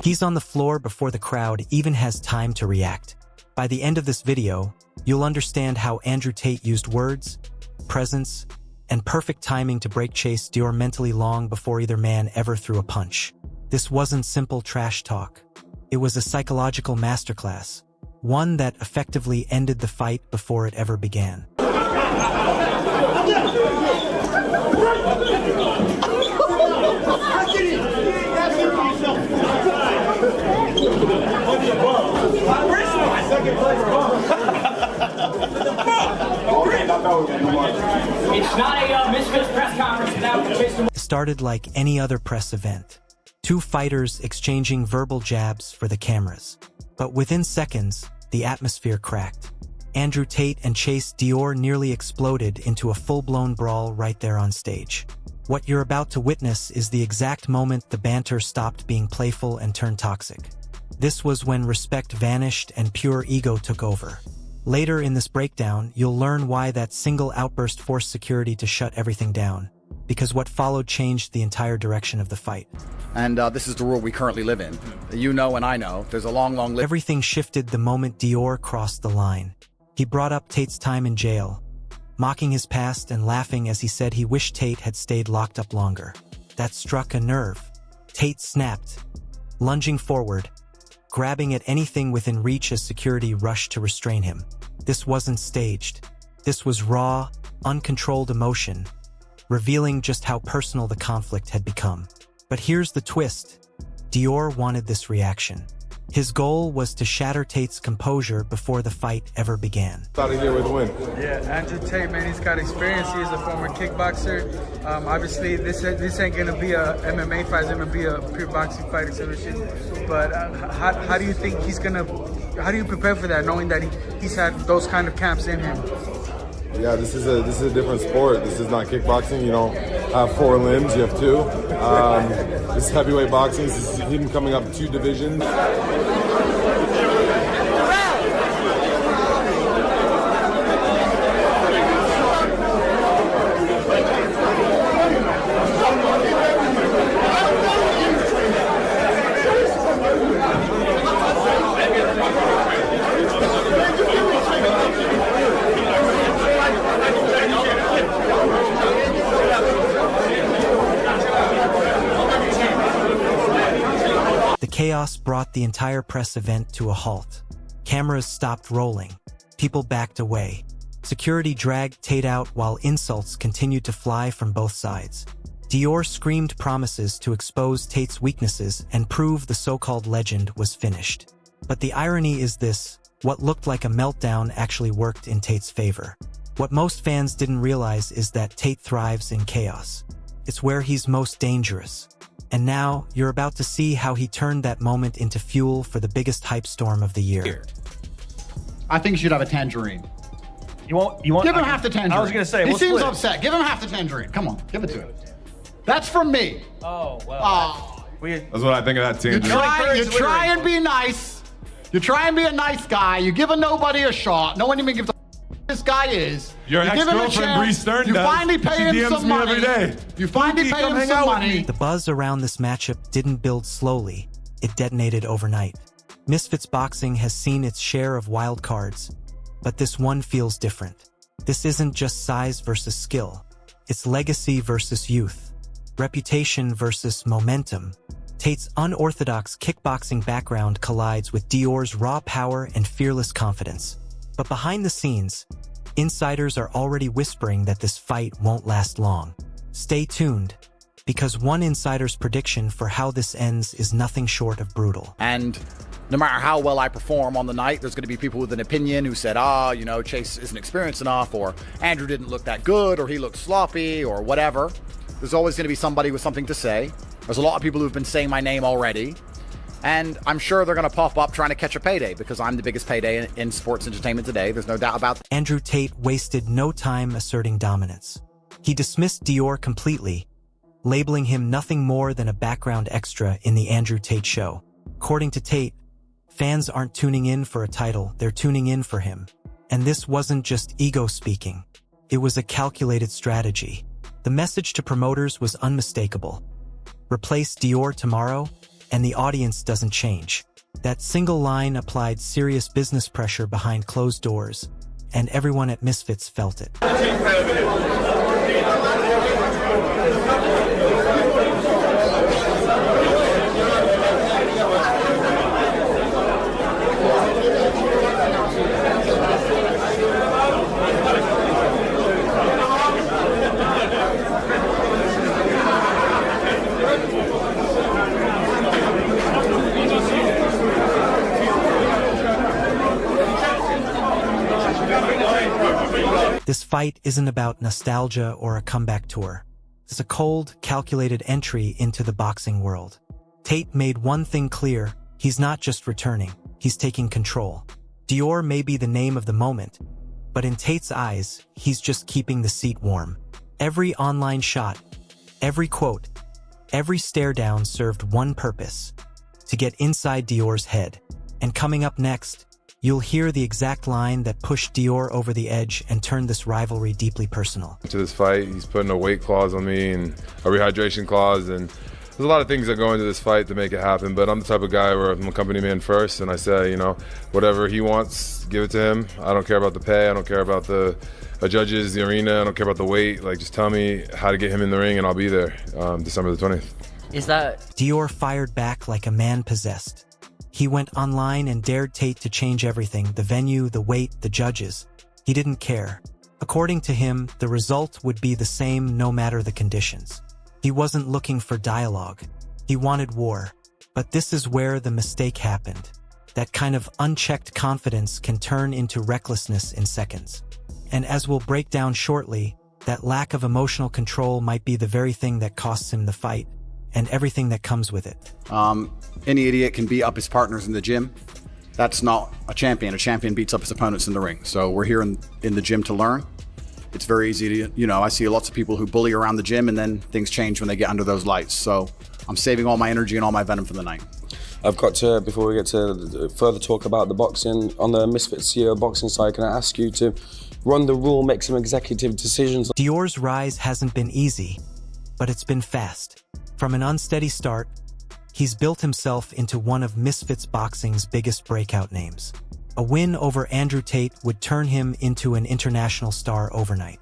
He's on the floor before the crowd even has time to react. By the end of this video, you'll understand how Andrew Tate used words, presence, and perfect timing to break Chase DeMoor mentally long before either man ever threw a punch. This wasn't simple trash talk. It was a psychological masterclass, one that effectively ended the fight before it ever began. It's not a Misfits press conference without Chase DeMoor. It started like any other press event. Two fighters exchanging verbal jabs for the cameras. But within seconds, the atmosphere cracked. Andrew Tate and Chase DeMoor nearly exploded into a full-blown brawl right there on stage. What you're about to witness is the exact moment the banter stopped being playful and turned toxic. This was when respect vanished and pure ego took over. Later in this breakdown, you'll learn why that single outburst forced security to shut everything down, because what followed changed the entire direction of the fight. And this is the world we currently live in. You know and I know. There's a long list. Everything shifted the moment DeMoor crossed the line. He brought up Tate's time in jail, mocking his past and laughing as he said he wished Tate had stayed locked up longer. That struck a nerve. Tate snapped, lunging forward, grabbing at anything within reach as security rushed to restrain him. This wasn't staged. This was raw, uncontrolled emotion, revealing just how personal the conflict had become. But here's the twist. DeMoor wanted this reaction. His goal was to shatter Tate's composure before the fight ever began. Out of here with a win. Yeah, Andrew Tate, man, he's got experience. He's a former kickboxer. Obviously, this ain't gonna be a MMA fight. It's gonna be a pure boxing fight exhibition. But how do you think he's gonna? How do you prepare for that, knowing that he's had those kind of camps in him? Yeah, this is a different sport. This is not kickboxing. You don't have 4 limbs. You have 2. This is heavyweight boxing. This is him coming up 2 divisions. Chaos brought the entire press event to a halt. Cameras stopped rolling. People backed away. Security dragged Tate out while insults continued to fly from both sides. DeMoor screamed promises to expose Tate's weaknesses and prove the so-called legend was finished. But the irony is this: what looked like a meltdown actually worked in Tate's favor. What most fans didn't realize is that Tate thrives in chaos. It's where he's most dangerous. And now, you're about to see how he turned that moment into fuel for the biggest hype storm of the year. I think you should have a tangerine. You want? Give him half the tangerine. I was gonna say, he we'll seems split. upset. Give him half the tangerine. Come on, give it to him. That's from me. Oh well. Oh. That's what I think of that You tangerine. try and be nice. You try and be a nice guy. You give a nobody a shot. No one even gives a this guy is. Your you give him a ex-girlfriend, chance, Bree Stern, you does. finally pay She him DMs some me money. every day. You finally pay come him hang some out with money. me. The buzz around this matchup didn't build slowly. It detonated overnight. Misfits Boxing has seen its share of wild cards, but this one feels different. This isn't just size versus skill. It's legacy versus youth, reputation versus momentum. Tate's unorthodox kickboxing background collides with DeMoor's raw power and fearless confidence. But behind the scenes, insiders are already whispering that this fight won't last long. Stay tuned, because one insider's prediction for how this ends is nothing short of brutal. And no matter how well I perform on the night, there's going to be people with an opinion who said, Chase isn't experienced enough, or Andrew didn't look that good, or he looked sloppy, or whatever. There's always going to be somebody with something to say. There's a lot of people who've been saying my name already. And I'm sure they're going to pop up trying to catch a payday, because I'm the biggest payday in sports entertainment today. There's no doubt about that. Andrew Tate wasted no time asserting dominance. He dismissed DeMoor completely, labeling him nothing more than a background extra in the Andrew Tate show. According to Tate, Fans aren't tuning in for a title, they're tuning in for him. And this wasn't just ego speaking. It was a calculated strategy. The message to promoters was unmistakable. Replace Dior tomorrow, and the audience doesn't change. That single line applied serious business pressure behind closed doors, and everyone at Misfits felt it. This fight isn't about nostalgia or a comeback tour. It's a cold, calculated entry into the boxing world. Tate made one thing clear: he's not just returning, he's taking control. Dior may be the name of the moment, but in Tate's eyes, he's just keeping the seat warm. Every online shot, every quote, every stare down served one purpose: to get inside Dior's head. And coming up next, you'll hear the exact line that pushed Dior over the edge and turned this rivalry deeply personal. To this fight, he's putting a weight clause on me and a rehydration clause, and there's a lot of things that go into this fight to make it happen, but I'm the type of guy where I'm a company man first, and I say, you know, whatever he wants, give it to him. I don't care about the pay, I don't care about the judges, the arena, I don't care about the weight. Like, just tell me how to get him in the ring and I'll be there December the 20th. Is that... Dior fired back like a man possessed. He went online and dared Tate to change everything: the venue, the weight, the judges. He didn't care. According to him, the result would be the same no matter the conditions. He wasn't looking for dialogue. He wanted war. But this is where the mistake happened. That kind of unchecked confidence can turn into recklessness in seconds. And as we'll break down shortly, that lack of emotional control might be the very thing that costs him the fight, and everything that comes with it. Any idiot can beat up his partners in the gym. That's not a champion. A champion beats up his opponents in the ring. So we're here in the gym to learn. It's very easy to, you know, I see lots of people who bully around the gym and then things change when they get under those lights. So I'm saving all my energy and all my venom for the night. I've got to, before we get to further talk about the boxing, on the Misfits CEO boxing side, can I ask you to run the rule, make some executive decisions? Dior's rise hasn't been easy, but it's been fast. From an unsteady start, he's built himself into one of Misfits boxing's biggest breakout names. A win over Andrew Tate would turn him into an international star overnight.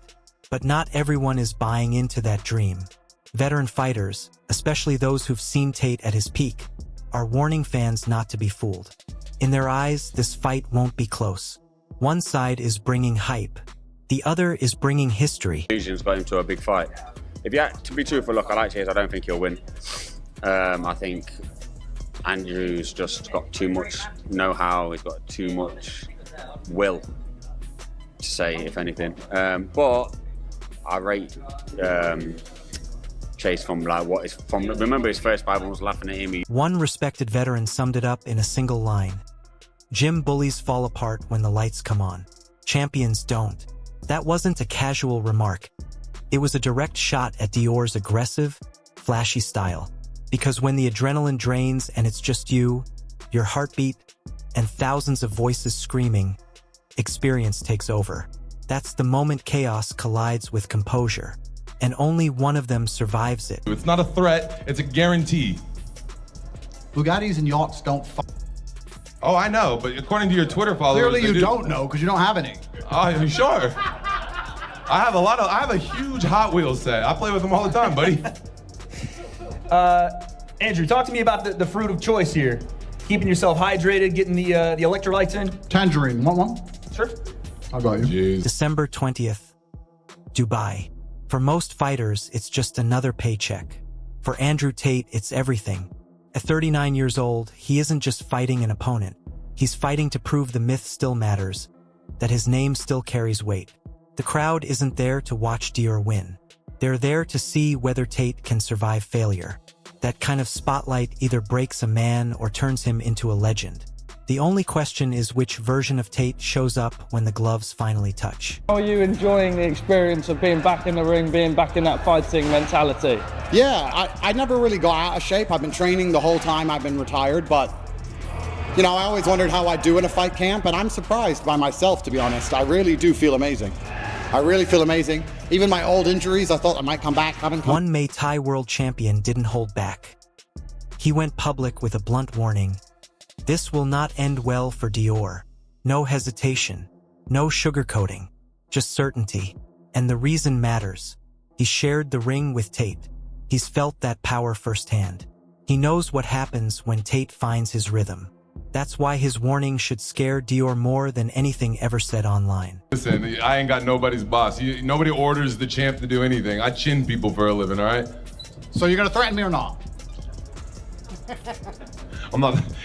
But not everyone is buying into that dream. Veteran fighters, especially those who've seen Tate at his peak, are warning fans not to be fooled. In their eyes, this fight won't be close. One side is bringing hype. The other is bringing history. Illusions got him to a big fight. If you had to be truthful, look, I like Chase. I don't think he'll win. I think Andrew's just got too much know-how. He's got too much will to say, if anything. But I rate Chase from like what is from. Remember his first fight, everyone was laughing at him. One respected veteran summed it up in a single line: "Gym bullies fall apart when the lights come on. Champions don't." That wasn't a casual remark. It was a direct shot at Dior's aggressive, flashy style. Because when the adrenaline drains and it's just you, your heartbeat, and thousands of voices screaming, experience takes over. That's the moment chaos collides with composure. And only one of them survives it. It's not a threat, it's a guarantee. Bugattis and yachts don't Oh, I know, but according to your Twitter followers... Clearly you don't know, because you don't have any. Oh, you sure? I have a huge Hot Wheels set. I play with them all the time, buddy. Andrew, talk to me about the fruit of choice here. Keeping yourself hydrated, getting the electrolytes in. Tangerine, want one? Sure. I got you. Jeez. December 20th, Dubai. For most fighters, it's just another paycheck. For Andrew Tate, it's everything. At 39 years old, he isn't just fighting an opponent. He's fighting to prove the myth still matters, that his name still carries weight. The crowd isn't there to watch Dior win. They're there to see whether Tate can survive failure. That kind of spotlight either breaks a man or turns him into a legend. The only question is which version of Tate shows up when the gloves finally touch. How are you enjoying the experience of being back in the ring, being back in that fighting mentality? Yeah, I never really got out of shape. I've been training the whole time I've been retired, but You know, I always wondered how I'd do in a fight camp, and I'm surprised by myself, to be honest. I really do feel amazing. I really feel amazing. Even my old injuries, I thought I might come back. One Muay Thai world champion didn't hold back. He went public with a blunt warning. This will not end well for Dior. No hesitation, no sugarcoating, just certainty. And the reason matters. He shared the ring with Tate. He's felt that power firsthand. He knows what happens when Tate finds his rhythm. That's why his warning should scare Dior more than anything ever said online. Listen, I ain't got nobody's boss. Nobody orders the champ to do anything. I chin people for a living, all right? So you're gonna threaten me or not?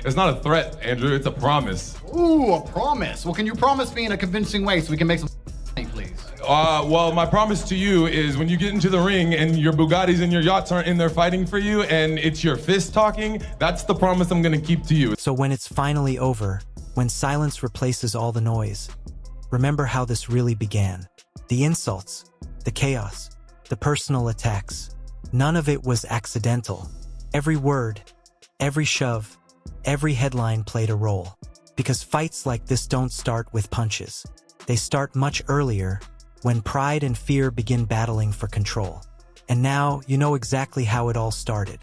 It's not a threat, Andrew, it's a promise. Ooh, a promise. Well, can you promise me in a convincing way so we can make some money, please? Well, my promise to you is when you get into the ring and your Bugattis and your yachts aren't in there fighting for you and it's your fist talking, that's the promise I'm gonna keep to you. So when it's finally over, when silence replaces all the noise, remember how this really began. The insults, the chaos, the personal attacks. None of it was accidental. Every word, every shove, every headline played a role. Because fights like this don't start with punches. They start much earlier, when pride and fear begin battling for control. And now you know exactly how it all started.